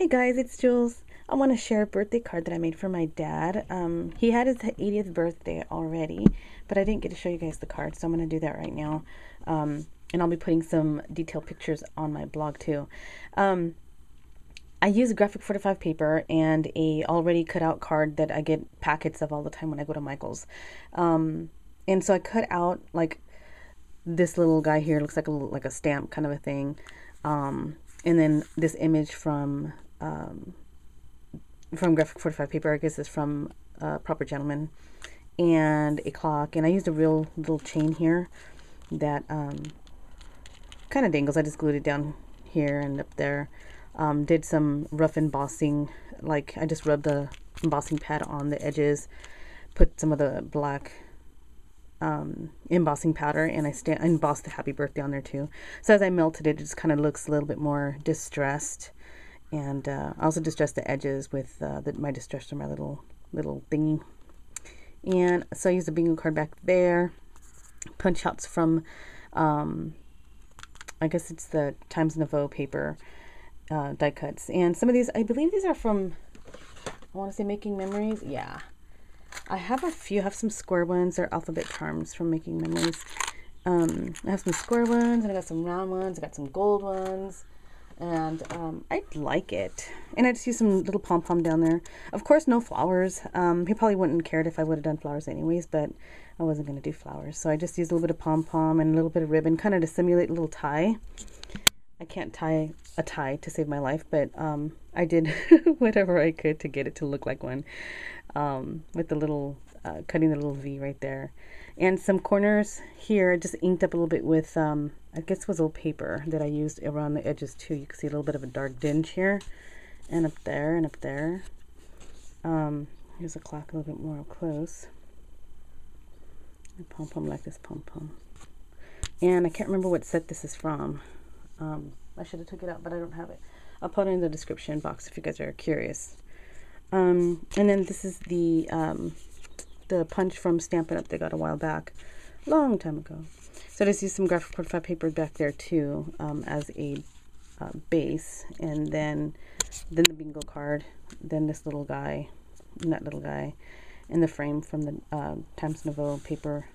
guys, it's Jules. I want to share a birthday card that I made for my dad. He had his 80th birthday already, but I didn't get to show you guys the card, so I'm going to do that right now. And I'll be putting some detailed pictures on my blog too. I use graphic 45 paper and a already cut out card that I get packets of all the time when I go to Michael's. And so I cut out like this little guy here, looks like a stamp kind of a thing. And then this image from graphic 45 paper, I guess is from Proper Gentleman, and a clock. And I used a real little chain here that kind of dangles. I just glued it down here and up there. Did some rough embossing, like I just rubbed the embossing pad on the edges, put some of the black embossing powder, and I embossed the happy birthday on there too. So as I melted it, it just kind of looks a little bit more distressed. And I also distressed the edges with my distress or my little thingy. And so I used a bingo card back there. Punch outs from, I guess it's the Times Nouveau paper die cuts. And some of these, I believe these are from, I want to say Making Memories. Yeah. I have a few. I have some square ones. They're alphabet charms from Making Memories. I have some square ones, and I got some round ones. I got some gold ones. And I like it. And I just used some little pom-pom down there. Of course, no flowers. He probably wouldn't have cared if I would have done flowers anyways, but I wasn't going to do flowers. So I just used a little bit of pom-pom and a little bit of ribbon, kind of to simulate a little tie. I can't tie a tie to save my life, but I did whatever I could to get it to look like one. With the little, cutting the little V right there. And some corners here, I just inked up a little bit with, I guess it was old paper that I used around the edges too. You can see a little bit of a dark dinge here, and up there, and up there. Here's a clock a little bit more up close. A pom-pom like this pom-pom. And I can't remember what set this is from. I should have took it out, but I don't have it. I'll put it in the description box if you guys are curious. And then this is the punch from Stampin' Up! They got a while back, long time ago. So I just used some graphic 45 paper back there too, as a base, and then the bingo card, then this little guy, and that little guy, and the frame from the Times Nouveau paper,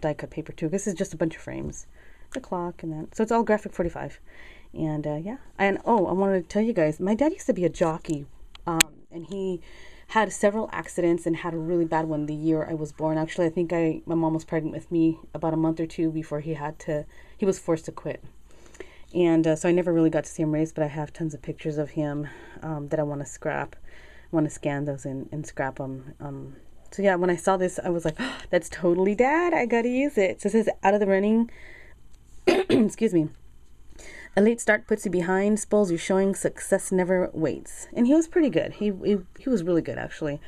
die cut paper too. This is just a bunch of frames, the clock and that. So it's all graphic 45, and yeah. And oh, I wanted to tell you guys, my dad used to be a jockey. And he had several accidents and had a really bad one the year I was born. Actually, I think my mom was pregnant with me about a month or two before he was forced to quit. And so I never really got to see him race, but I have tons of pictures of him that I want to scrap. I want to scan those and scrap them. So yeah, when I saw this, I was like, oh, that's totally Dad. I got to use it. So it says, out of the running, excuse me. A late start puts you behind, spoils you showing, success never waits. And he was pretty good. He was really good, actually.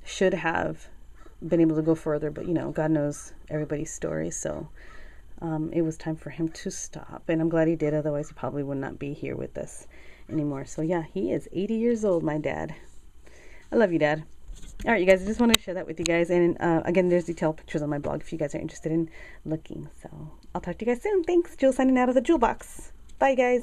Should have been able to go further, but, you know, God knows everybody's story. So it was time for him to stop. And I'm glad he did. Otherwise, he probably would not be here with us anymore. So, yeah, he is 80 years old, my dad. I love you, Dad. All right, you guys, I just wanted to share that with you guys. And again, there's detailed pictures on my blog if you guys are interested in looking. So I'll talk to you guys soon. Thanks. Jill signing out of the Jewel Box. Bye, guys.